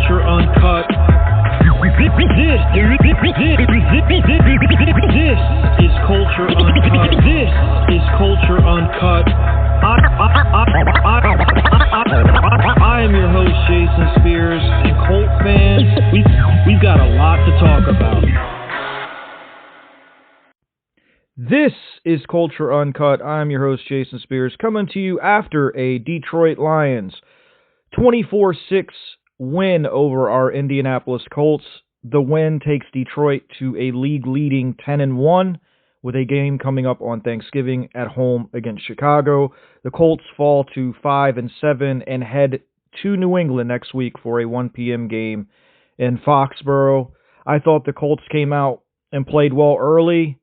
Culture Uncut. This is Culture Uncut. This is Culture Uncut. I am your host, Jason Spears, and Colt fans, we've got a lot to talk about. This is Culture Uncut. I'm your host, Jason Spears, coming to you after a Detroit Lions 24-6 win over our Indianapolis Colts. The win takes Detroit to a league-leading 10-1 with a game coming up on Thanksgiving at home against Chicago. The Colts fall to 5-7 and head to New England next week for a 1 p.m. game in Foxborough. I thought the Colts came out and played well early.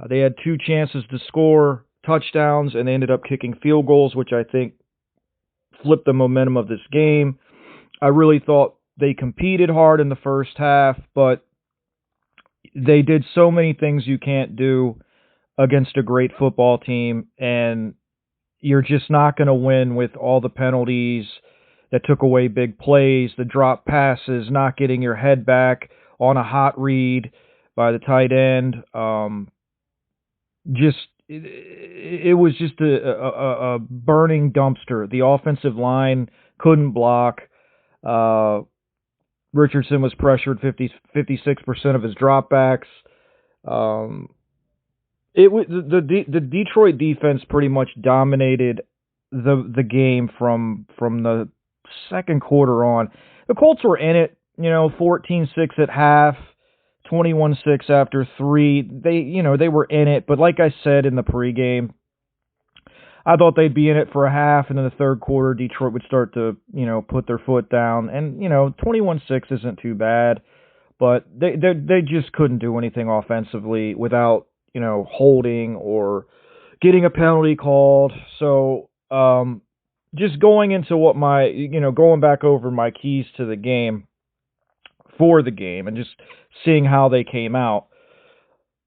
They had two chances to score touchdowns, and they ended up kicking field goals, which I think flipped the momentum of this game. I really thought they competed hard in the first half, but they did so many things you can't do against a great football team, and you're just not going to win with all the penalties that took away big plays, the drop passes, not getting your head back on a hot read by the tight end. It was just a burning dumpster. The offensive line couldn't block. Richardson was pressured 56% of his dropbacks. The Detroit defense pretty much dominated the game from the second quarter on. The Colts were in it, 14-6 at half. 21-6 after 3. They were in it, but like I said in the pregame, I thought they'd be in it for a half, and in the third quarter, Detroit would start to, put their foot down. And 21-6 isn't too bad, but they just couldn't do anything offensively without holding or getting a penalty called. So just going into what going back over my keys to the game. For the game and just seeing how they came out.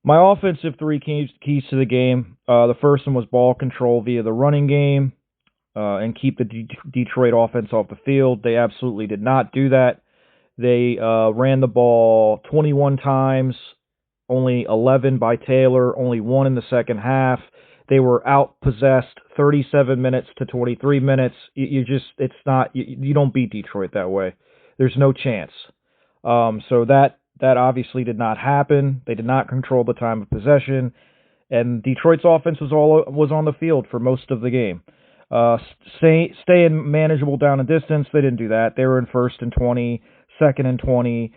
My offensive three keys to the game, the first one was ball control via the running game and keep the Detroit offense off the field. They absolutely did not do that. They ran the ball 21 times, only 11 by Taylor, only 1 in the second half. They were out-possessed 37 minutes to 23 minutes. You don't beat Detroit that way. There's no chance. So that obviously did not happen. They did not control the time of possession, and Detroit's offense was on the field for most of the game. Stay in manageable down and distance. They didn't do that. They were in 1st and 20, 2nd and 20,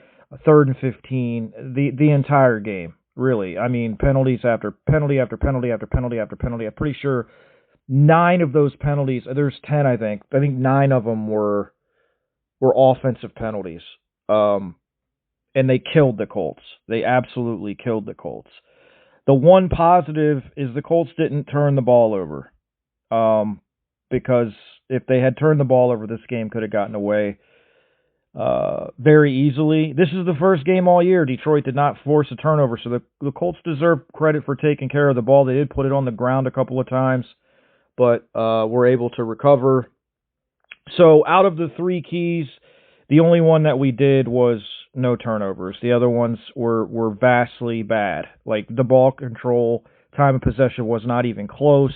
3rd and 15. The entire game, really. I mean, penalties after penalty after penalty after penalty after penalty. I'm pretty sure 9 of those penalties. There's 10, I think. I think 9 of them were offensive penalties. And they killed the Colts. They absolutely killed the Colts. The one positive is the Colts didn't turn the ball over. Because if they had turned the ball over, this game could have gotten away very easily. This is the first game all year Detroit did not force a turnover, so the Colts deserve credit for taking care of the ball. They did put it on the ground a couple of times, but were able to recover. So out of the 3 keys, the only one that we did was no turnovers. The other ones were vastly bad. Like the ball control, time of possession was not even close.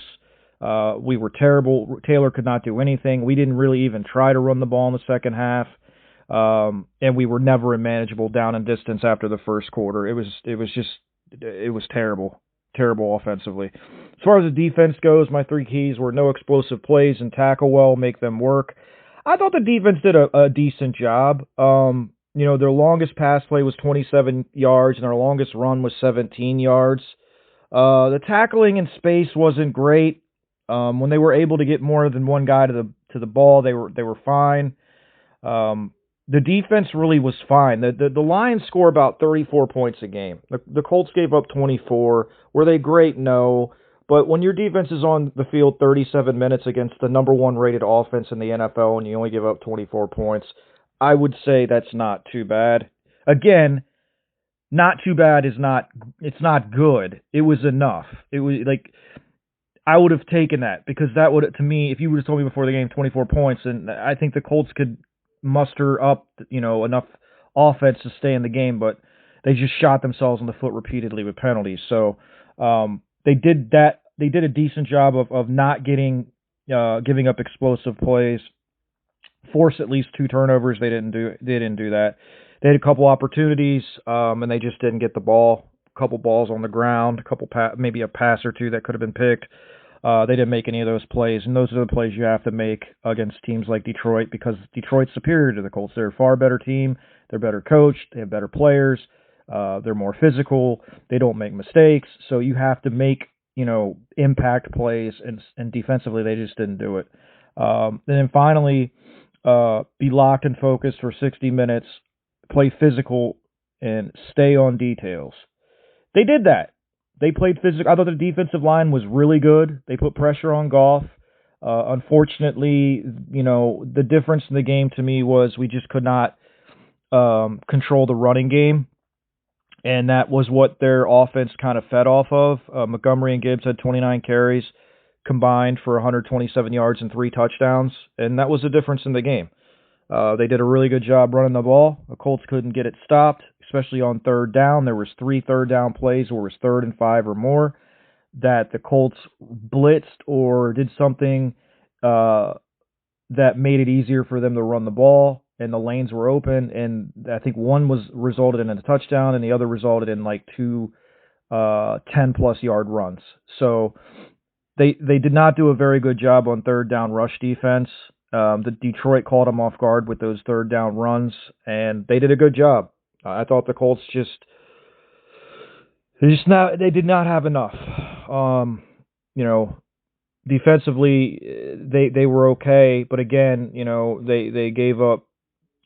We were terrible. Taylor could not do anything. We didn't really even try to run the ball in the second half. And we were never in manageable down and distance after the first quarter. It was terrible. Terrible offensively. As far as the defense goes, my 3 keys were no explosive plays and tackle well, make them work. I thought the defense did a decent job. Their longest pass play was 27 yards, and their longest run was 17 yards. The tackling in space wasn't great. When they were able to get more than one guy to the ball, they were fine. The defense really was fine. The Lions score about 34 points a game. The Colts gave up 24. Were they great? No. But when your defense is on the field 37 minutes against the number 1 rated offense in the NFL and you only give up 24 points, I would say that's not too bad. Again, not too bad it's not good. It was enough. It was like, I would have taken that because that would, to me, if you would have told me before the game 24 points, and I think the Colts could muster up, enough offense to stay in the game, but they just shot themselves in the foot repeatedly with penalties. So they did that. They did a decent job of not giving up explosive plays. Force at least 2 turnovers. They didn't do. They didn't do that. They had a couple opportunities, and they just didn't get the ball. A couple balls on the ground. Maybe a pass or two that could have been picked. They didn't make any of those plays, and those are the plays you have to make against teams like Detroit, because Detroit's superior to the Colts. They're a far better team. They're better coached. They have better players. They're more physical. They don't make mistakes. So you have to make, impact plays, and defensively they just didn't do it. And then finally, be locked and focused for 60 minutes, play physical, and stay on details. They did that. They played physical. I thought the defensive line was really good. They put pressure on Goff. Unfortunately, the difference in the game to me was we just could not control the running game, and that was what their offense kind of fed off of. Montgomery and Gibbs had 29 carries combined for 127 yards and 3 touchdowns, and that was the difference in the game. They did a really good job running the ball. The Colts couldn't get it stopped, especially on third down. There was 3 third down plays where it was 3rd and 5 or more that the Colts blitzed or did something that made it easier for them to run the ball, and the lanes were open. And I think one resulted in a touchdown, and the other resulted in like 2 10-plus yard runs. So they did not do a very good job on third down rush defense. The Detroit caught them off guard with those third down runs, and they did a good job. I thought the Colts they did not have enough. Defensively they were okay, but again, they gave up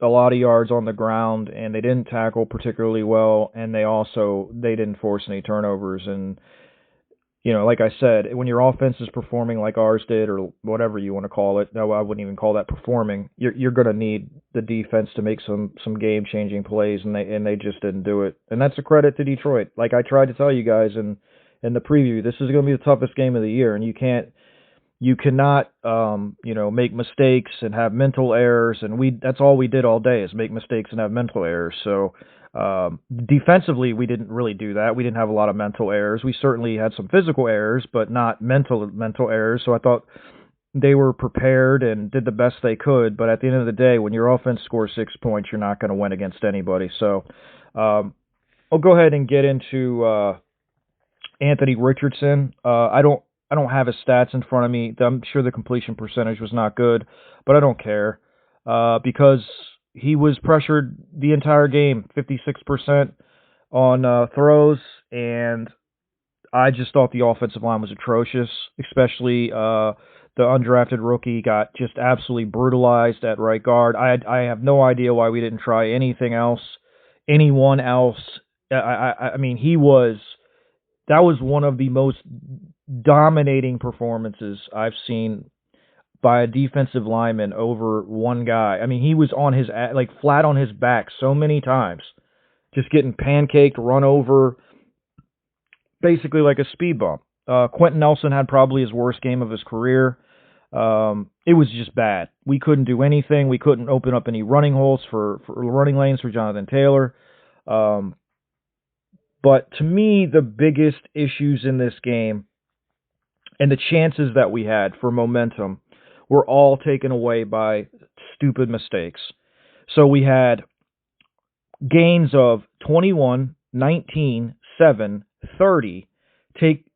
a lot of yards on the ground, and they didn't tackle particularly well, and they didn't force any turnovers. And like I said, when your offense is performing like ours did, or whatever you want to call it, no, I wouldn't even call that performing. You're going to need the defense to make some game-changing plays, and they just didn't do it. And that's a credit to Detroit. Like I tried to tell you guys in the preview, this is going to be the toughest game of the year, and you cannot make mistakes and have mental errors. And that's all we did all day, is make mistakes and have mental errors. So defensively, we didn't really do that. We didn't have a lot of mental errors. We certainly had some physical errors, but not mental errors. So I thought they were prepared and did the best they could. But at the end of the day, when your offense scores 6 points, you're not going to win against anybody. So I'll go ahead and get into Anthony Richardson. I don't have his stats in front of me. I'm sure the completion percentage was not good, but I don't care because he was pressured the entire game, 56% on throws, and I just thought the offensive line was atrocious, especially the undrafted rookie got just absolutely brutalized at right guard. I have no idea why we didn't try anyone else. I mean, that was one of the most dominating performances I've seen by a defensive lineman over one guy. I mean, he was on his flat on his back so many times, just getting pancaked, run over, basically like a speed bump. Quentin Nelson had probably his worst game of his career. It was just bad. We couldn't do anything. We couldn't open up any running holes for running lanes for Jonathan Taylor. But to me, the biggest issues in this game and the chances that we had for momentum were all taken away by stupid mistakes. So we had gains of 21, 19, 7, 30,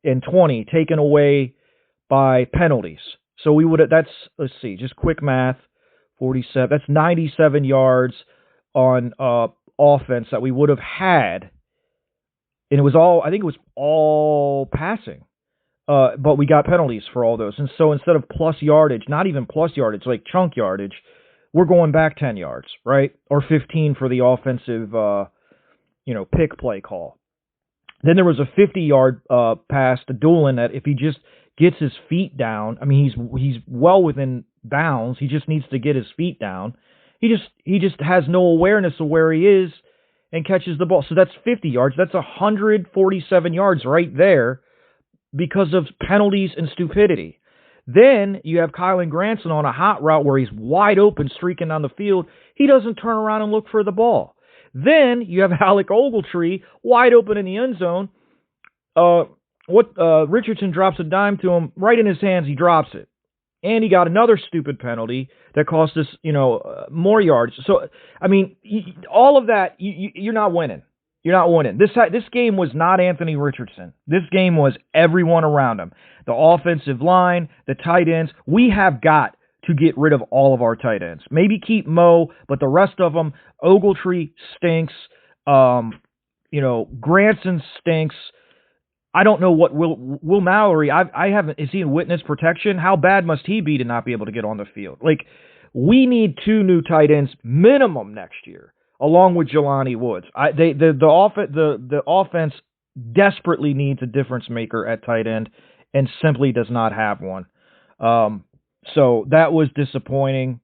and 20 taken away by penalties. So let's see, just quick math, 47, that's 97 yards on offense that we would have had. And I think it was all passing. But we got penalties for all those. And so instead of plus yardage, not even plus yardage, like chunk yardage, we're going back 10 yards, right? Or 15 for the offensive, pick play call. Then there was a 50-yard pass to Doolin that if he just gets his feet down, I mean, he's well within bounds. He just needs to get his feet down. He just has no awareness of where he is and catches the ball. So that's 50 yards. That's 147 yards right there, because of penalties and stupidity. Then you have Kylan Granson on a hot route where he's wide open streaking down the field. He doesn't turn around and look for the ball. Then you have Alec Ogletree wide open in the end zone. Richardson drops a dime to him right in his hands. He drops it. And he got another stupid penalty that cost us, more yards. So, I mean, all of that, you're not winning. You're not winning. This game was not Anthony Richardson. This game was everyone around him. The offensive line, the tight ends. We have got to get rid of all of our tight ends. Maybe keep Mo, but the rest of them, Ogletree stinks. Granson stinks. I don't know what Will Mallory. I haven't. Is he in witness protection? How bad must he be to not be able to get on the field? Like, we need 2 new tight ends minimum next year, along with Jelani Woods. The offense desperately needs a difference maker at tight end, and simply does not have one. So that was disappointing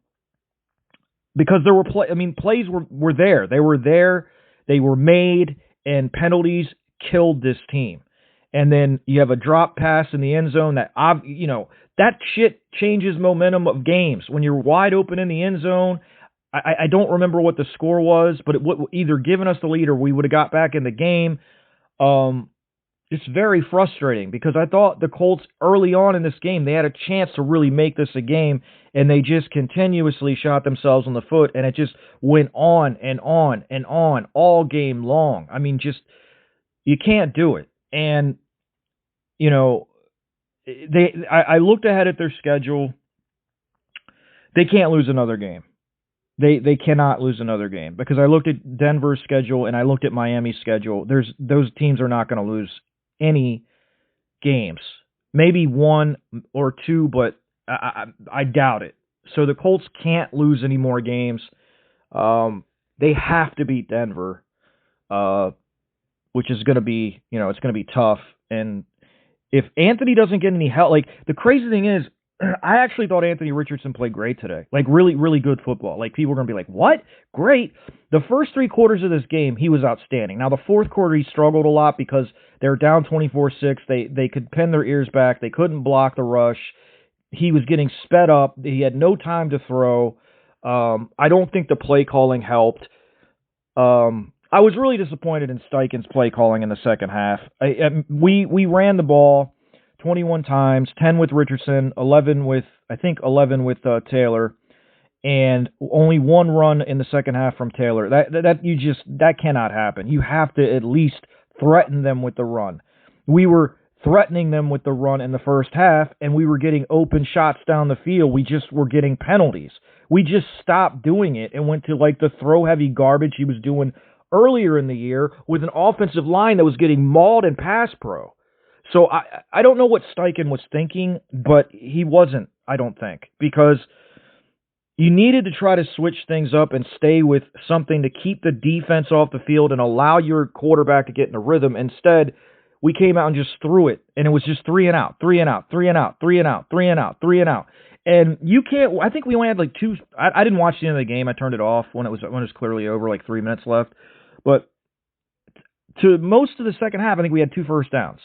because there were plays were there. They were there. They were made, and penalties killed this team. And then you have a drop pass in the end zone that shit changes momentum of games. When you're wide open in the end zone, I don't remember what the score was, but it would either given us the lead or we would have got back in the game. It's very frustrating because I thought the Colts early on in this game, they had a chance to really make this a game, and they just continuously shot themselves in the foot, and it just went on and on and on all game long. I mean, you can't do it. And I looked ahead at their schedule. They can't lose another game. They cannot lose another game because I looked at Denver's schedule and I looked at Miami's schedule. Those teams are not going to lose any games. Maybe 1 or 2, but I doubt it. So the Colts can't lose any more games. They have to beat Denver, which is going to be, it's going to be tough. And if Anthony doesn't get any help, like, the crazy thing is, I actually thought Anthony Richardson played great today. Like, really, really good football. Like, people were going to be like, what? Great. The first 3 quarters of this game, he was outstanding. Now, the fourth quarter, he struggled a lot because they were down 24-6. They could pin their ears back. They couldn't block the rush. He was getting sped up. He had no time to throw. I don't think the play calling helped. I was really disappointed in Steichen's play calling in the second half. We ran the ball 21 times, 10 with Richardson, 11 with Taylor, and only 1 run in the second half from Taylor. That cannot happen. You have to at least threaten them with the run. We were threatening them with the run in the first half, and we were getting open shots down the field. We just were getting penalties. We just stopped doing it and went to like the throw-heavy garbage he was doing earlier in the year with an offensive line that was getting mauled in pass pro. So I don't know what Steichen was thinking, but he wasn't, I don't think, because you needed to try to switch things up and stay with something to keep the defense off the field and allow your quarterback to get in a rhythm. Instead, we came out and just threw it, and it was just 3 and out, 3 and out, 3 and out, 3 and out, 3 and out, 3 and out. And you can't. I think we only had like 2. I didn't watch the end of the game. I turned it off when it was clearly over, like 3 minutes left. But to most of the second half, I think we had 2 first downs,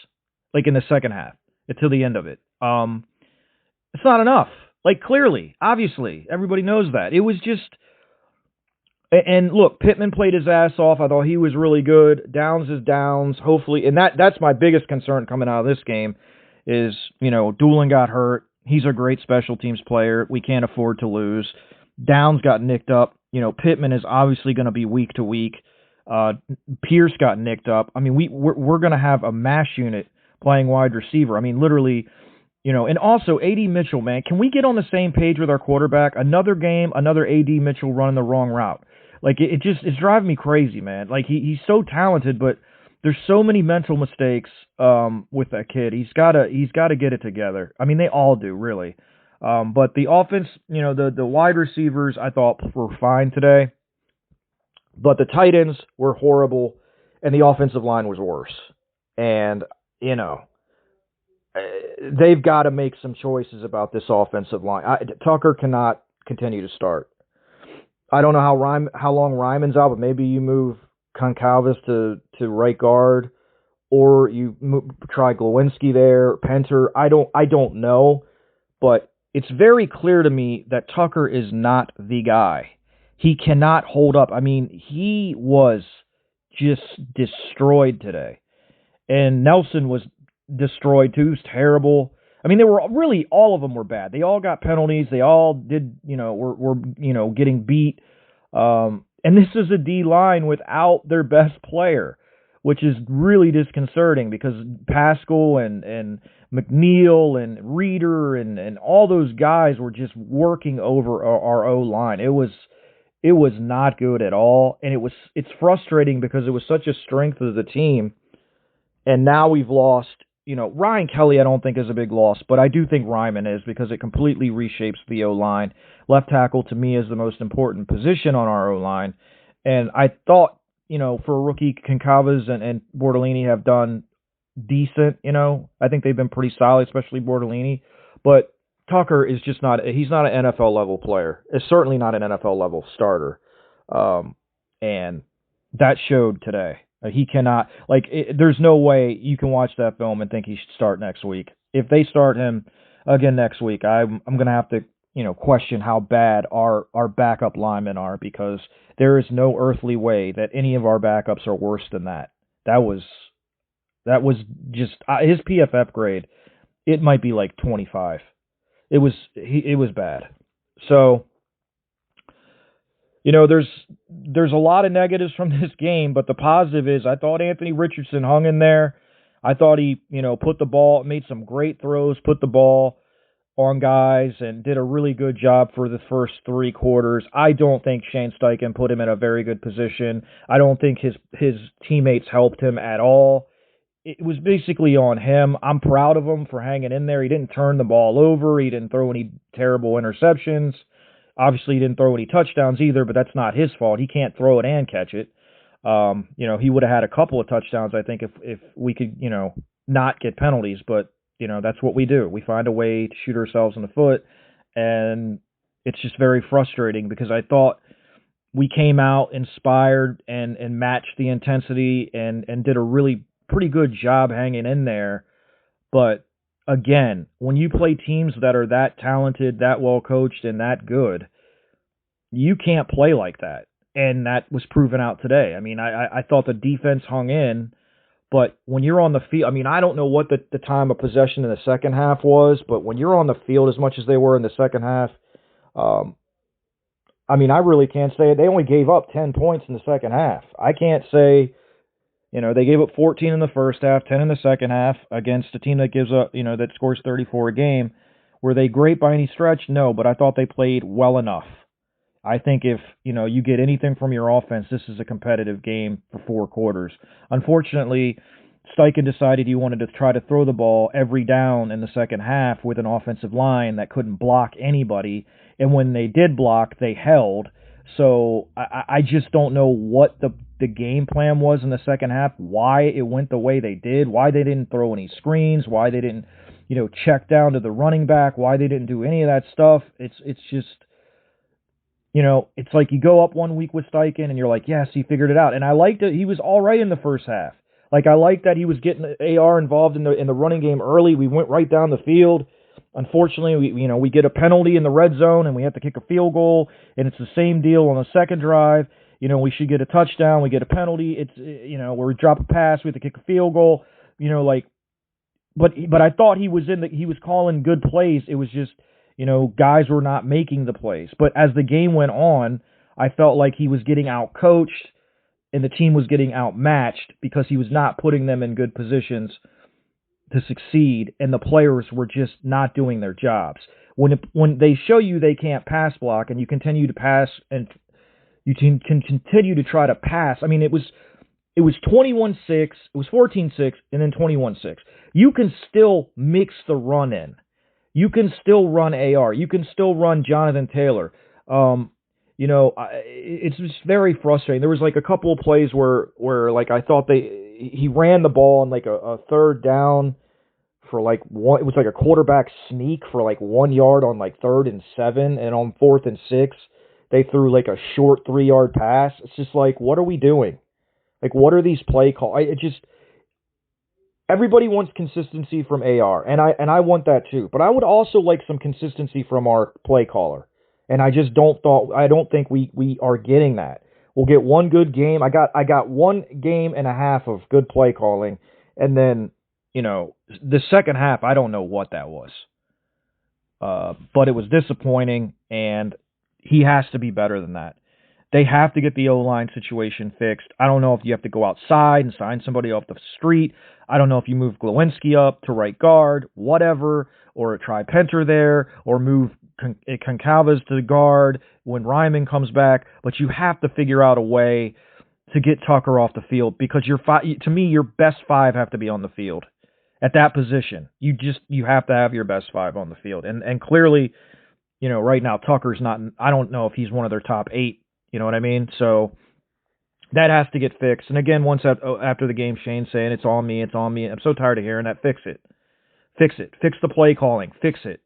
like in the second half, until the end of it. It's not enough. Like, clearly, obviously, everybody knows that. It was just, and look, Pittman played his ass off. I thought he was really good. Downs is Downs, hopefully, and that's my biggest concern coming out of this game is, Doolin got hurt. He's a great special teams player. We can't afford to lose. Downs got nicked up. Pittman is obviously going to be week to week. Pierce got nicked up. I mean, we're going to have a mash unit playing wide receiver. I mean, literally, and also A.D. Mitchell, man, can we get on the same page with our quarterback? Another game, another A.D. Mitchell running the wrong route. Like, it's driving me crazy, man. Like, he's so talented, but there's so many mental mistakes with that kid. He's got to get it together. I mean, they all do, really. But the offense, the wide receivers, I thought were fine today. But the tight ends were horrible, and the offensive line was worse. And, they've got to make some choices about this offensive line. Tucker cannot continue to start. I don't know how long Ryman's out, but maybe you move Goncalves to right guard, or you try Glowinski there, Penter. I don't know, but it's very clear to me that Tucker is not the guy. He cannot hold up. I mean, he was just destroyed today. And Nelson was destroyed too. He was terrible. I mean, they were really, all of them were bad. They all got penalties. They all did, were getting beat. And this is a D line without their best player, which is really disconcerting because Pascal and McNeil and Reeder and all those guys were just working over our O line. It was not good at all, and it's frustrating because it was such a strength of the team, and now we've lost. Ryan Kelly I don't think is a big loss, but I do think Ryman is because it completely reshapes the O-line. Left tackle to me is the most important position on our O-line, and I thought, for a rookie, Concavas and Bordolini have done decent. I think they've been pretty solid, especially Bordolini, but Tucker is just he's not an NFL level player. It's certainly not an NFL level starter. And that showed today. He cannot, there's no way you can watch that film and think he should start next week. If they start him again next week, I'm going to have to, question how bad our backup linemen are, because there is no earthly way that any of our backups are worse than that. That was just his PFF grade. It might be like 25. It was bad. So, there's a lot of negatives from this game, but the positive is I thought Anthony Richardson hung in there. I thought he, made some great throws, put the ball on guys, and did a really good job for the first 3 quarters. I don't think Shane Steichen put him in a very good position. I don't think his teammates helped him at all. It was basically on him. I'm proud of him for hanging in there. He didn't turn the ball over. He didn't throw any terrible interceptions. Obviously, he didn't throw any touchdowns either, but that's not his fault. He can't throw it and catch it. He would have had a couple of touchdowns, I think, if we could, not get penalties. But, that's what we do. We find a way to shoot ourselves in the foot, and it's just very frustrating because I thought we came out inspired and matched the intensity and did a really pretty good job hanging in there. But again, when you play teams that are that talented, that well coached, and that good, you can't play like that. And that was proven out today. I mean, I thought the defense hung in, but when you're on the field, I mean, I don't know what the time of possession in the second half was, but when you're on the field as much as they were in the second half, I mean, I really can't say it. They only gave up 10 points in the second half. I can't say, they gave up 14 in the first half, 10 in the second half against a team that gives up, that scores 34 a game. Were they great by any stretch? No, but I thought they played well enough. I think if, you get anything from your offense, this is a competitive game for 4 quarters. Unfortunately, Steichen decided he wanted to try to throw the ball every down in the second half with an offensive line that couldn't block anybody. And when they did block, they held. So I just don't know what the game plan was in the second half, why it went the way they did, why they didn't throw any screens, why they didn't, check down to the running back, why they didn't do any of that stuff. It's just, it's like you go up 1 week with Steichen and you're like, yes, he figured it out. And I liked it. He was all right in the first half. I liked that he was getting AR involved in the running game early. We went right down the field. Unfortunately, we get a penalty in the red zone and we have to kick a field goal, and it's the same deal on the second drive. We should get a touchdown, we get a penalty. It's where we drop a pass, we have to kick a field goal. But I thought he was calling good plays. It was just guys were not making the plays. But as the game went on, I felt like he was getting out-coached and the team was getting outmatched because he was not putting them in good positions to succeed, and the players were just not doing their jobs. When they show you they can't pass block and you continue to pass and you can continue to try to pass. I mean, it was 21-6, it was 14-6, and then 21-6. You can still mix the run in. You can still run AR. You can still run Jonathan Taylor. It's just very frustrating. There was a couple of plays where I thought he ran the ball on a third down for one. It was a quarterback sneak for 1 yard on 3rd and 7, and on 4th and 6 they threw a short 3-yard pass. It's just what are we doing? What are these play calls? everybody wants consistency from AR, and I want that too. But I would also like some consistency from our play caller, and I don't think we are getting that. We'll get one good game. I got 1.5 games of good play calling, and then the second half I don't know what that was, but it was disappointing, and he has to be better than that. They have to get the O-line situation fixed. I don't know if you have to go outside and sign somebody off the street. I don't know if you move Glowinski up to right guard, whatever, or try Penter there, or move Concalves to the guard when Ryman comes back. But you have to figure out a way to get Tucker off the field, because to me, your best 5 have to be on the field at that position. You have to have your best 5 on the field. And clearly, right now Tucker's not. I don't know if he's one of their top 8. You know what I mean? So that has to get fixed. And again, once after the game, Shane saying, it's on me. I'm so tired of hearing that. Fix it. Fix the play calling. Fix it.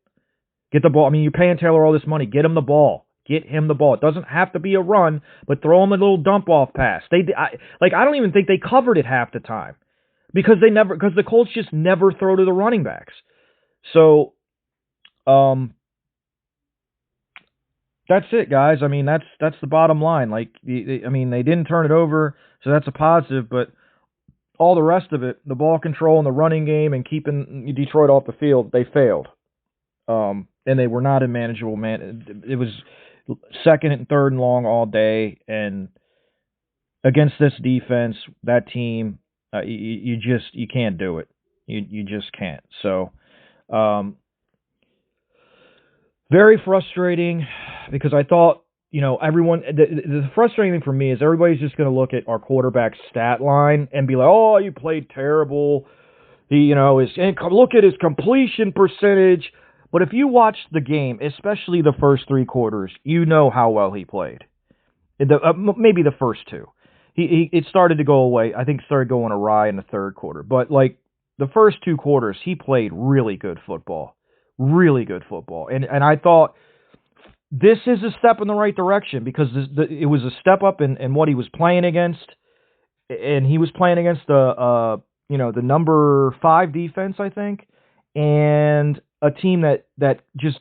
Get the ball. I mean, you're paying Taylor all this money. Get him the ball. Get him the ball. It doesn't have to be a run, but throw him a little dump-off pass. I don't even think they covered it half the time because the Colts just never throw to the running backs. So, that's it, guys. I mean, that's the bottom line. Like, they didn't turn it over, so that's a positive. But all the rest of it, the ball control and the running game and keeping Detroit off the field, they failed. And they were not in manageable It was second and third and long all day. And against this defense, that team, you can't do it. You just can't. So, very frustrating, because I thought, everyone, the frustrating thing for me is everybody's just going to look at our quarterback's stat line and be like, oh, you played terrible. Look at his completion percentage. But if you watch the game, especially the first 3 quarters, you know how well he played. Maybe the first 2. It started to go away. I think it started going awry in the third quarter. But like the first 2 quarters, he played really good football. Really good football. And I thought this is a step in the right direction, because it was a step up in what he was playing against. And he was playing against the number 5 defense, I think, and a team that just,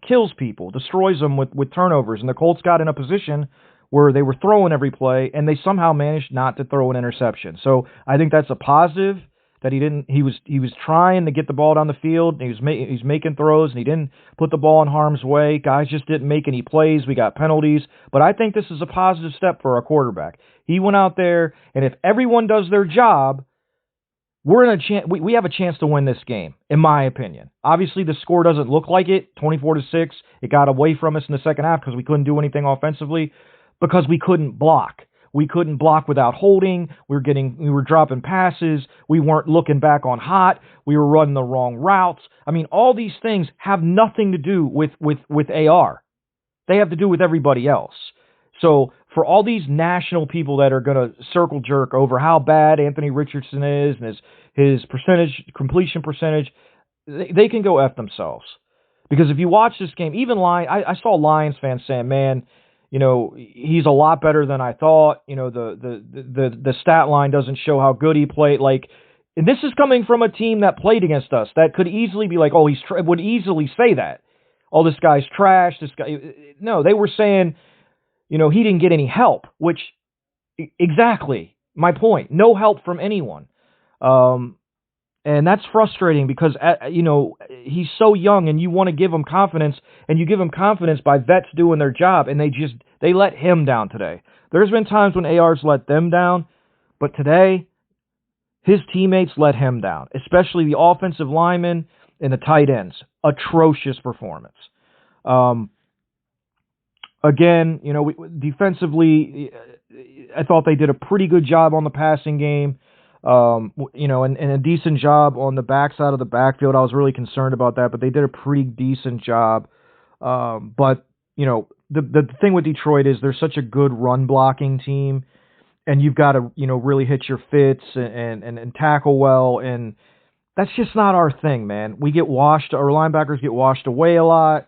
kills people, destroys them with turnovers. And the Colts got in a position where they were throwing every play, and they somehow managed not to throw an interception. So I think that's a positive. That he was trying to get the ball down the field, and he was making throws, and he didn't put the ball in harm's way. Guys just didn't make any plays. We got penalties. But I think this is a positive step for our quarterback. He went out there, and if everyone does their job, we're in a chance. We have a chance to win this game, in my opinion. Obviously, the score doesn't look like it, 24-6. It got away from us in the second half because we couldn't do anything offensively, because we couldn't block. We couldn't block without holding. We were dropping passes. We weren't looking back on hot. We were running the wrong routes. I mean, all these things have nothing to do with AR. They have to do with everybody else. So for all these national people that are going to circle jerk over how bad Anthony Richardson is and his completion percentage, they can go F themselves. Because if you watch this game, even I saw Lions fans saying, man, he's a lot better than I thought. The stat line doesn't show how good he played. And this is coming from a team that played against us that could easily be like, oh, would easily say that. Oh, this guy's trash. This guy. No, they were saying, he didn't get any help, which exactly my point. No help from anyone. And that's frustrating because, he's so young and you want to give him confidence, and you give him confidence by vets doing their job, and they let him down today. There's been times when AR's let them down, but today his teammates let him down, especially the offensive linemen and the tight ends. Atrocious performance. Again, defensively, I thought they did a pretty good job on the passing game. And a decent job on the backside of the backfield. I was really concerned about that, but they did a pretty decent job. But the thing with Detroit is they're such a good run blocking team, and you've got to, really hit your fits and tackle well. And that's just not our thing, man. Our linebackers get washed away a lot.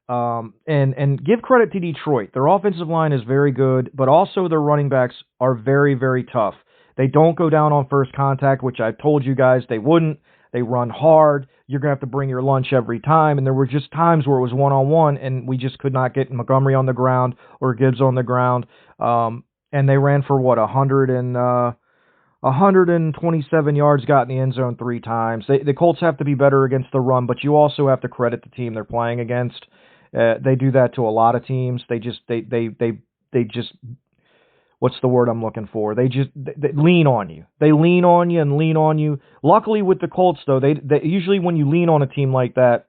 And give credit to Detroit. Their offensive line is very good, but also their running backs are very, very tough. They don't go down on first contact, which I told you guys they wouldn't. They run hard. You're going to have to bring your lunch every time. And there were just times where it was one-on-one, and we just could not get Montgomery on the ground or Gibbs on the ground. And they ran for, 127 yards, got in the end zone 3 times. The Colts have to be better against the run, but you also have to credit the team they're playing against. They do that to a lot of teams. They just what's the word I'm looking for? They lean on you. They lean on you and lean on you. Luckily with the Colts, though, they usually when you lean on a team like that,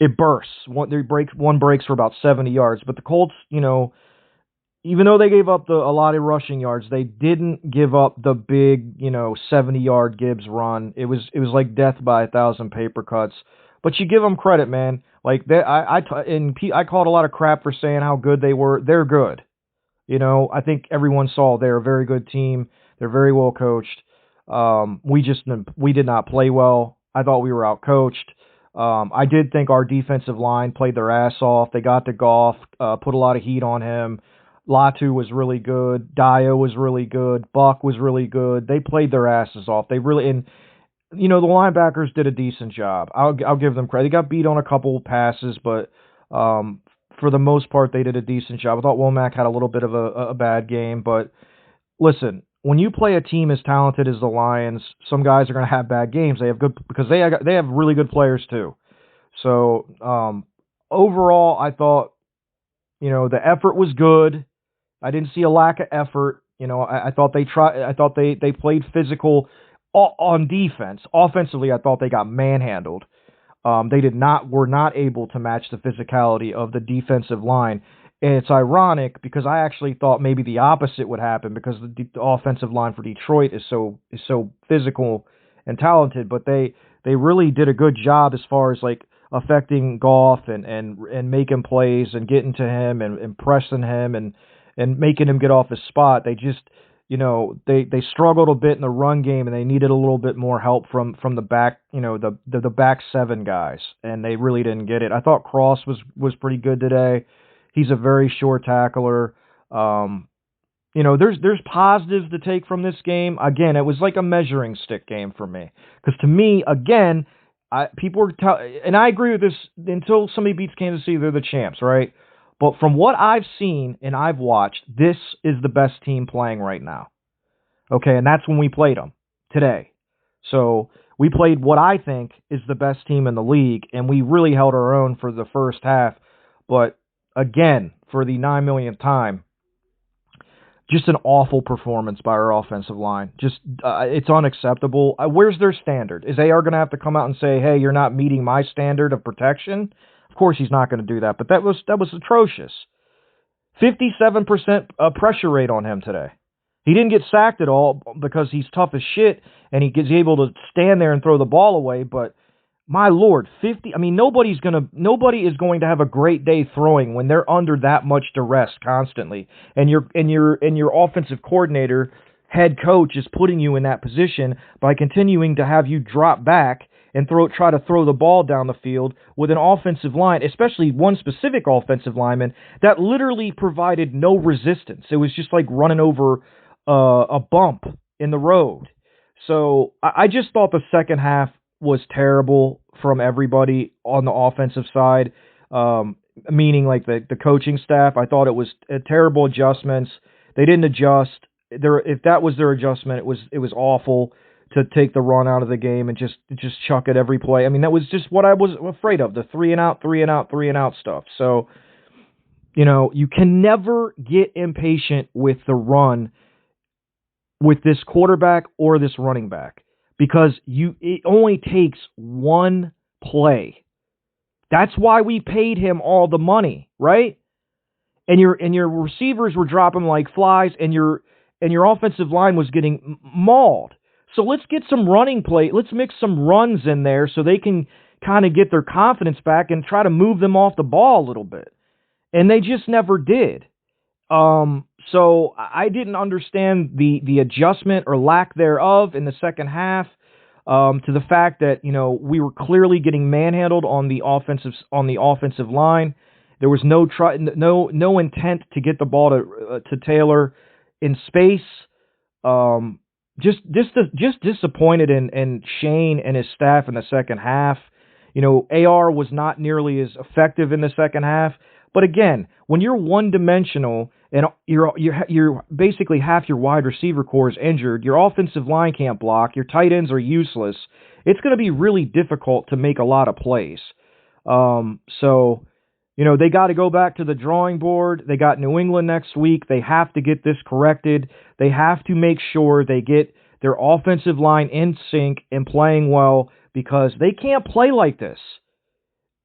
it bursts. One breaks for about 70 yards. But the Colts, even though they gave up a lot of rushing yards, they didn't give up the big, 70-yard Gibbs run. It was like death by 1,000 paper cuts. But you give them credit, man. Like I called a lot of crap for saying how good they were. They're good. I think everyone saw they're a very good team. They're very well coached. We did not play well. I thought we were outcoached. I did think our defensive line played their ass off. They got to Goff, put a lot of heat on him. Latu was really good. Dio was really good. Buck was really good. They played their asses off. The linebackers did a decent job. I'll give them credit. They got beat on a couple passes, but for the most part, they did a decent job. I thought Womack had a little bit of a bad game, but listen, when you play a team as talented as the Lions, some guys are going to have bad games. They have really good players too. So overall, I thought the effort was good. I didn't see a lack of effort. I thought they tried. I thought they played physical on defense. Offensively, I thought they got manhandled. Were not able to match the physicality of the defensive line. And it's ironic because I actually thought maybe the opposite would happen because the offensive line for Detroit is so physical and talented, but they really did a good job as far as like affecting Goff and making plays and getting to him and pressing him and making him get off his spot. They just they struggled a bit in the run game, and they needed a little bit more help from the back, the back 7 guys, and they really didn't get it. I thought Cross was pretty good today. He's a very short tackler. There's positives to take from this game. Again, it was like a measuring stick game for me, because to me, again, people were and I agree with this. Until somebody beats Kansas City, they're the champs, right? But from what I've seen and I've watched, this is the best team playing right now. Okay, and that's when we played them today. So we played what I think is the best team in the league, and we really held our own for the first half. But again, for the 9 millionth time, just an awful performance by our offensive line. Just it's unacceptable. Where's their standard? Is AR going to have to come out and say, hey, you're not meeting my standard of protection? Of course he's not going to do that, but that was atrocious. 57% pressure rate on him today. He didn't get sacked at all because he's tough as shit and he's able to stand there and throw the ball away, but my Lord, 50. I mean, nobody is going to have a great day throwing when they're under that much duress constantly. And your offensive coordinator, head coach, is putting you in that position by continuing to have you drop back and try to throw the ball down the field with an offensive line, especially one specific offensive lineman that literally provided no resistance. It was just like running over a bump in the road. So I just thought the second half was terrible from everybody on the offensive side, meaning like the coaching staff. I thought it was terrible adjustments. They didn't adjust. If that was their adjustment, it was awful to take the run out of the game and just chuck it every play. I mean, that was just what I was afraid of, the 3 and out stuff. So, you can never get impatient with the run with this quarterback or this running back because it only takes one play. That's why we paid him all the money, right? And your receivers were dropping like flies, and your offensive line was getting mauled. So let's get some running play. Let's mix some runs in there so they can kind of get their confidence back and try to move them off the ball a little bit. And they just never did. So I didn't understand the adjustment or lack thereof in the second half, to the fact that, we were clearly getting manhandled on the offensive line. There was no intent to get the ball to Taylor in space. Just disappointed in Shane and his staff in the second half. AR was not nearly as effective in the second half. But again, when you're one-dimensional and you're basically half your wide receiver core is injured, your offensive line can't block, your tight ends are useless, it's going to be really difficult to make a lot of plays. They got to go back to the drawing board. They got New England next week. They have to get this corrected. They have to make sure they get their offensive line in sync and playing well, because they can't play like this.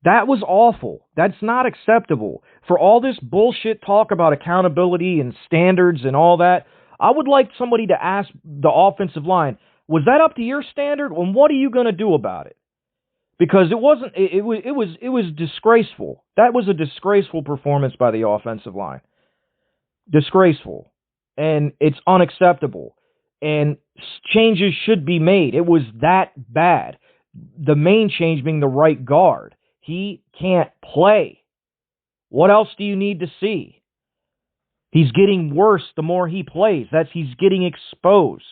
That was awful. That's not acceptable. For all this bullshit talk about accountability and standards and all that, I would like somebody to ask the offensive line, was that up to your standard? And what are you going to do about it? Because it wasn't. It was disgraceful. That was a disgraceful performance by the offensive line. Disgraceful. And it's unacceptable. And changes should be made. It was that bad. The main change being the right guard. He can't play. What else do you need to see? He's getting worse the more he plays. He's getting exposed.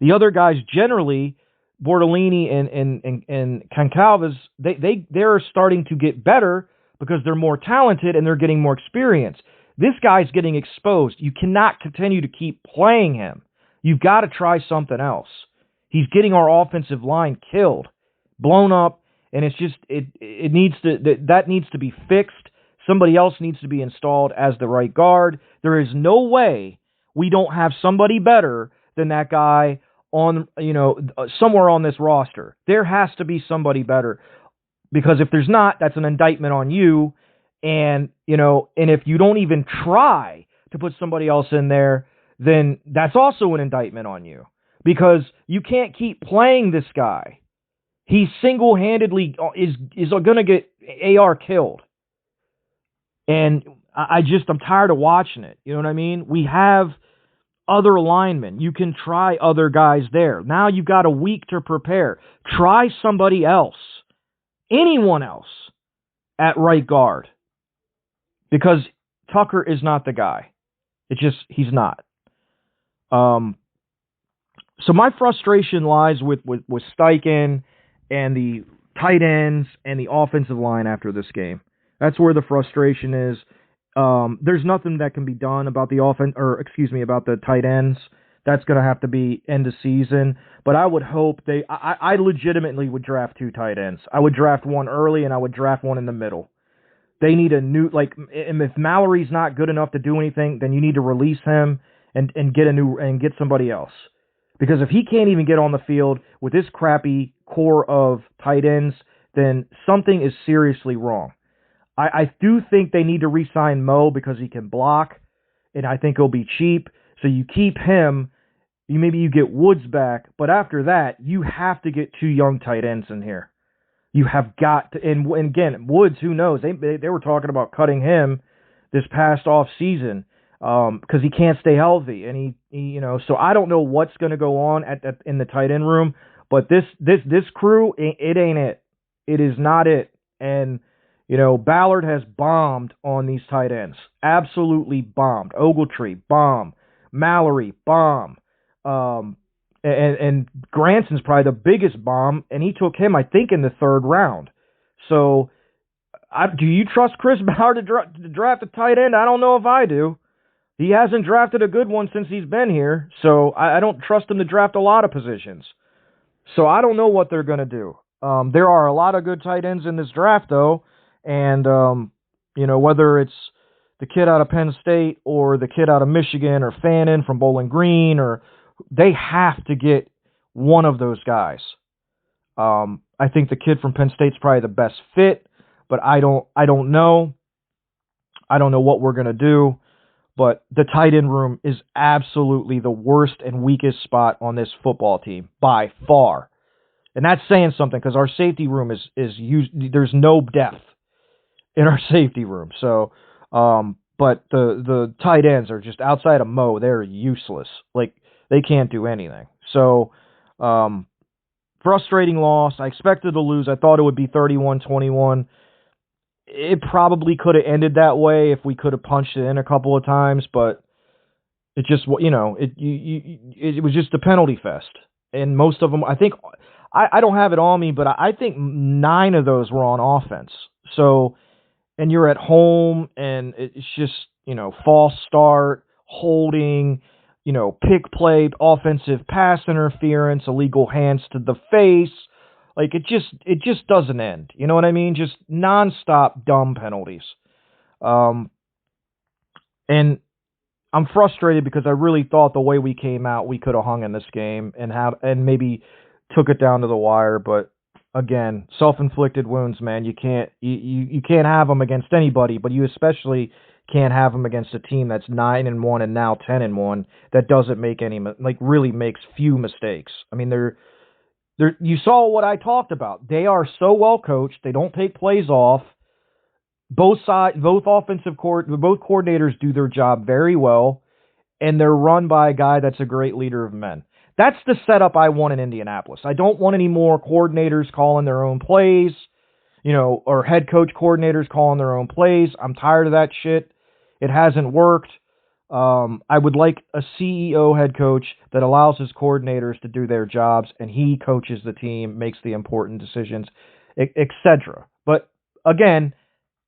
The other guys generally, Bortolini and Concalves, they're starting to get better because they're more talented and they're getting more experience. This guy's getting exposed. You cannot continue to keep playing him. You've got to try something else. He's getting our offensive line killed, blown up, and it's just it needs to be fixed. Somebody else needs to be installed as the right guard. There is no way we don't have somebody better than that guy on somewhere on this roster. There has to be somebody better, because if there's not, that's an indictment on you. And if you don't even try to put somebody else in there, then that's also an indictment on you, because you can't keep playing this guy. He single-handedly is going to get AR killed. And I'm tired of watching it. You know what I mean? We have other linemen. You can try other guys there. Now you've got a week to prepare. Try somebody else. Anyone else at right guard. Because Tucker is not the guy. He's not. So my frustration lies with Steichen and the tight ends and the offensive line after this game. That's where the frustration is. There's nothing that can be done about about the tight ends. That's going to have to be end of season. But I would hope I legitimately would draft 2 tight ends. I would draft one early and I would draft one in the middle. They need a new, and if Mallory's not good enough to do anything, then you need to release him and get somebody else. Because if he can't even get on the field with this crappy core of tight ends, then something is seriously wrong. I do think they need to re-sign Mo because he can block, and I think he'll be cheap. So you keep him, maybe you get Woods back, but after that, you have to get 2 young tight ends in here. You have got to, and again, Woods, who knows? They were talking about cutting him this past off season because he can't stay healthy, and he so I don't know what's going to go on in the tight end room, but this crew, it ain't it. It is not it, and Ballard has bombed on these tight ends, absolutely bombed. Ogletree, bomb. Mallory, bomb. And Granson's probably the biggest bomb, and he took him, I think, in the 3rd round. So, do you trust Chris Ballard to draft a tight end? I don't know if I do. He hasn't drafted a good one since he's been here, so I don't trust him to draft a lot of positions. So I don't know what they're going to do. There are a lot of good tight ends in this draft, though, and whether it's the kid out of Penn State or the kid out of Michigan or Fannin from Bowling Green, or they have to get one of those guys. I think the kid from Penn State's probably the best fit, but I don't know. I don't know what we're going to do, but the tight end room is absolutely the worst and weakest spot on this football team by far. And that's saying something, because our safety room is there's no depth in our safety room. So, but the tight ends are just, outside of Mo, they're useless. They can't do anything. So, frustrating loss. I expected to lose. I thought it would be 31-21. It probably could have ended that way if we could have punched it in a couple of times, but It just, it was just a penalty fest, and most of them, I think, I don't have it on me, but I think 9 of those were on offense. So, and you're at home, and it's just, false start, holding, pick play, offensive pass interference, illegal hands to the face. Like it just doesn't end. You know what I mean? Just nonstop dumb penalties. Um, and I'm frustrated because I really thought the way we came out, we could have hung in this game and maybe took it down to the wire. But again, self-inflicted wounds, man. You can't have them against anybody, but you especially can't have them against a team that's 9-1 and now 10-1 that doesn't make really makes few mistakes. I mean, you saw what I talked about. They are so well coached. They don't take plays off. Both coordinators do their job very well, and they're run by a guy that's a great leader of men. That's the setup I want in Indianapolis. I don't want any more coordinators calling their own plays, or head coach coordinators calling their own plays. I'm tired of that shit. It hasn't worked. I would like a CEO head coach that allows his coordinators to do their jobs, and he coaches the team, makes the important decisions, etc. But again,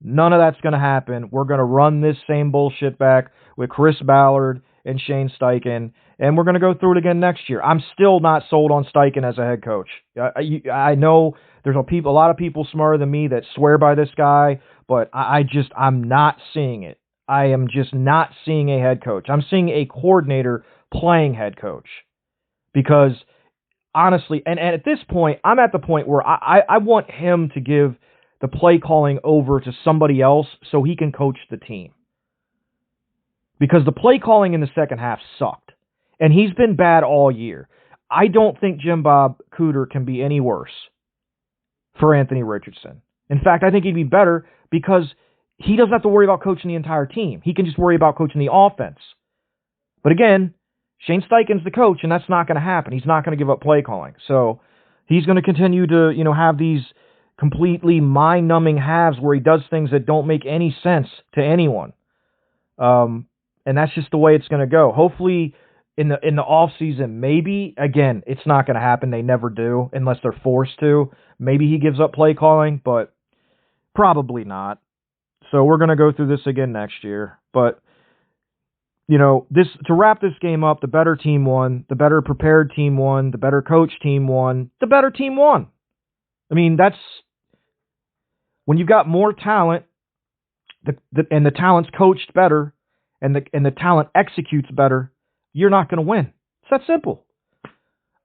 none of that's going to happen. We're going to run this same bullshit back with Chris Ballard and Shane Steichen, and we're going to go through it again next year. I'm still not sold on Steichen as a head coach. I know there's a lot of people smarter than me that swear by this guy, but I'm not seeing it. I am just not seeing a head coach. I'm seeing a coordinator playing head coach because honestly, and at this point, I'm at the point where I want him to give the play calling over to somebody else so he can coach the team. Because the play calling in the second half sucked. And he's been bad all year. I don't think Jim Bob Cooter can be any worse for Anthony Richardson. In fact, I think he'd be better because he doesn't have to worry about coaching the entire team. He can just worry about coaching the offense. But again, Shane Steichen's the coach, and that's not going to happen. He's not going to give up play calling. So he's going to continue to, have these completely mind-numbing halves where he does things that don't make any sense to anyone. And that's just the way it's going to go. Hopefully in the off season, maybe, again, it's not going to happen. They never do unless they're forced to. Maybe he gives up play calling, but probably not. So we're going to go through this again next year. But to wrap this game up, the better team won, the better prepared team won, the better coach team won, the better team won. I mean, that's when you've got more talent, and the talent's coached better, and the talent executes better, you're not going to win. It's that simple.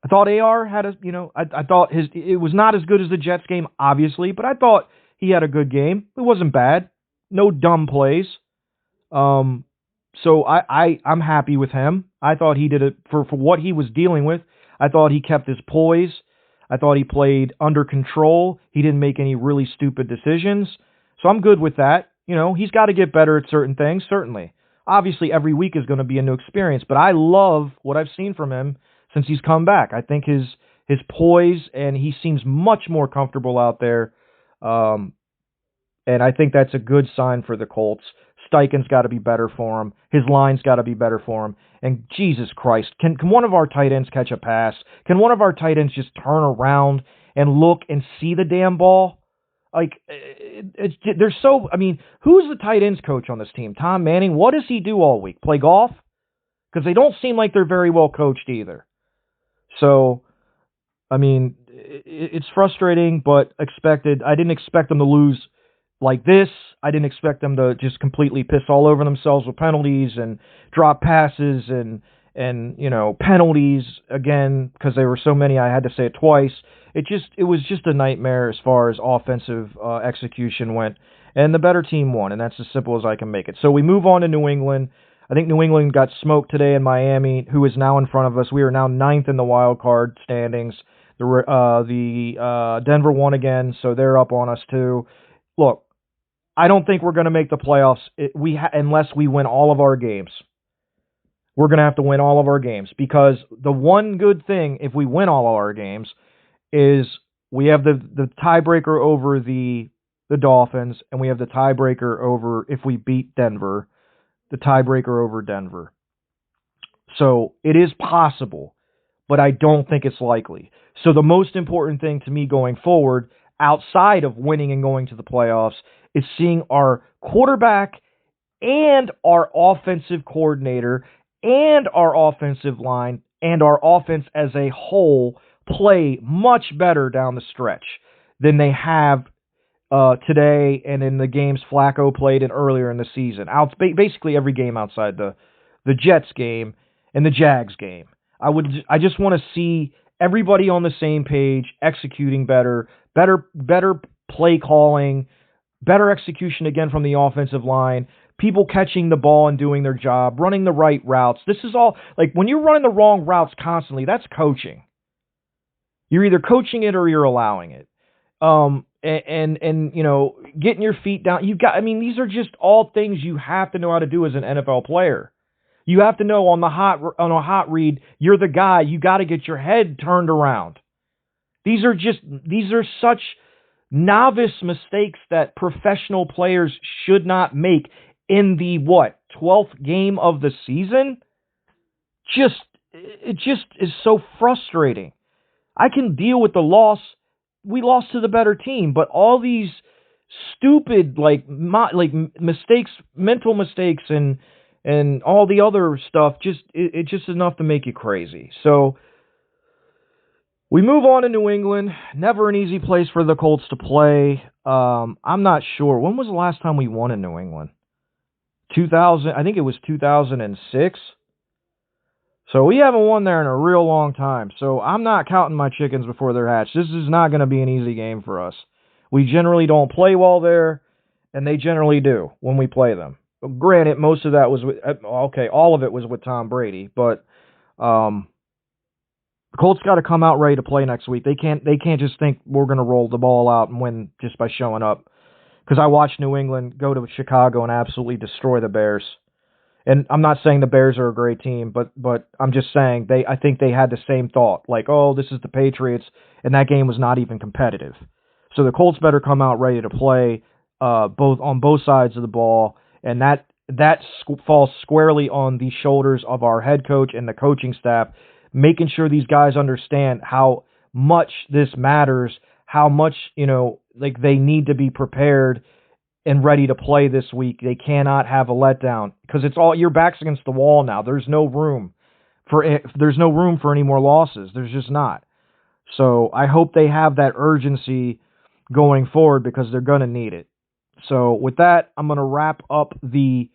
I thought AR had I thought it was not as good as the Jets game, obviously, but I thought he had a good game. It wasn't bad. No dumb plays. So I'm happy with him. I thought he did it for what he was dealing with. I thought he kept his poise. I thought he played under control. He didn't make any really stupid decisions. So I'm good with that. He's got to get better at certain things, certainly. Obviously, every week is going to be a new experience, but I love what I've seen from him since he's come back. I think his poise, and he seems much more comfortable out there. And I think that's a good sign for the Colts. Steichen's got to be better for him. His line's got to be better for him. And Jesus Christ, can one of our tight ends catch a pass? Can one of our tight ends just turn around and look and see the damn ball? Like, they're so... I mean, who's the tight ends coach on this team? Tom Manning? What does he do all week? Play golf? Because they don't seem like they're very well coached either. So, I mean, it's frustrating, but expected. I didn't expect them to lose like this. I didn't expect them to just completely piss all over themselves with penalties and drop passes and penalties again, because there were so many. I had to say it twice. It was just a nightmare as far as offensive execution went, and the better team won, and that's as simple as I can make it. So we move on to New England. I think New England got smoked today in Miami, who is now in front of us. We are now 9th in the wild card standings. The Denver won again, so they're up on us too. Look, I don't think we're going to make the playoffs unless we win all of our games. We're going to have to win all of our games, because the one good thing, if we win all of our games, is we have the tiebreaker over the Dolphins, and we have the tiebreaker over, if we beat Denver, the tiebreaker over Denver. So it is possible, but I don't think it's likely. So the most important thing to me going forward, outside of winning and going to the playoffs, is seeing our quarterback and our offensive coordinator and our offensive line and our offense as a whole play much better down the stretch than they have today and in the games Flacco played in earlier in the season. Basically every game outside the Jets game and the Jags game. I just want to see everybody on the same page, executing better play calling, better execution again from the offensive line, people catching the ball and doing their job, running the right routes. This is all, like, when you're running the wrong routes constantly, that's coaching. You're either coaching it or you're allowing it. And you know, getting your feet down. These are just all things you have to know how to do as an NFL player. You have to know on a hot read, you're the guy. You got to get your head turned around. These are such novice mistakes that professional players should not make in the 12th game of the season. It just is so frustrating. I can deal with the loss. We lost to the better team, but all these stupid mistakes, mental mistakes, and all the other stuff, it just is enough to make you crazy. So we move on to New England. Never an easy place for the Colts to play. I'm not sure. When was the last time we won in New England? 2000. I think it was 2006. So we haven't won there in a real long time. So I'm not counting my chickens before they're hatched. This is not going to be an easy game for us. We generally don't play well there, and they generally do when we play them. Granted, most of that was all of it was with Tom Brady, but the Colts got to come out ready to play next week. They can't just think we're going to roll the ball out and win just by showing up. Because I watched New England go to Chicago and absolutely destroy the Bears. And I'm not saying the Bears are a great team, but I'm just saying I think they had the same thought, like, oh, this is the Patriots, and that game was not even competitive. So the Colts better come out ready to play on both sides of the ball, and that falls squarely on the shoulders of our head coach and the coaching staff, making sure these guys understand how much this matters, how much, they need to be prepared and ready to play this week. They cannot have a letdown because it's all, your back's against the wall now. There's no room for any more losses. There's just not. So I hope they have that urgency going forward because they're going to need it. So with that, I'm going to wrap up the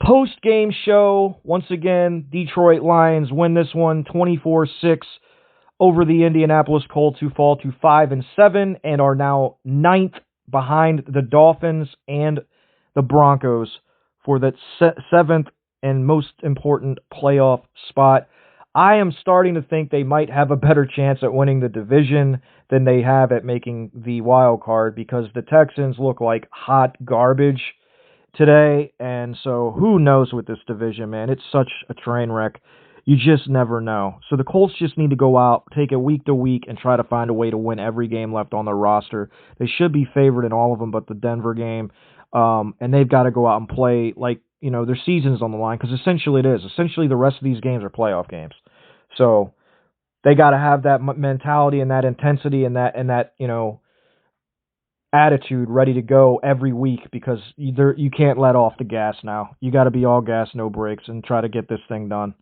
post-game show. Once again, Detroit Lions win this one 24-6 over the Indianapolis Colts, who fall to 5-7 and are now 9th behind the Dolphins and the Broncos for that 7th and most important playoff spot. I am starting to think they might have a better chance at winning the division than they have at making the wild card because the Texans look like hot garbage today. And so who knows with this division, man? It's such a train wreck. You just never know. So the Colts just need to go out, take it week to week, and try to find a way to win every game left on their roster. They should be favored in all of them but the Denver game. And they've got to go out and play like, their season's on the line, because essentially it is. Essentially the rest of these games are playoff games. So they got to have that mentality and that intensity and that attitude ready to go every week, because you can't let off the gas now. You got to be all gas, no brakes, and try to get this thing done.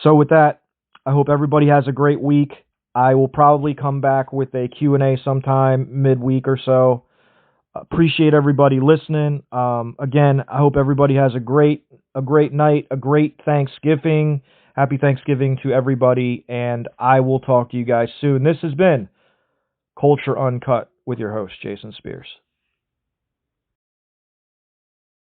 So with that, I hope everybody has a great week. I will probably come back with a Q&A sometime midweek or so. Appreciate everybody listening. Again, I hope everybody has a great night, a great Thanksgiving. Happy Thanksgiving to everybody, and I will talk to you guys soon. This has been Culture Uncut with your host, Jason Spears.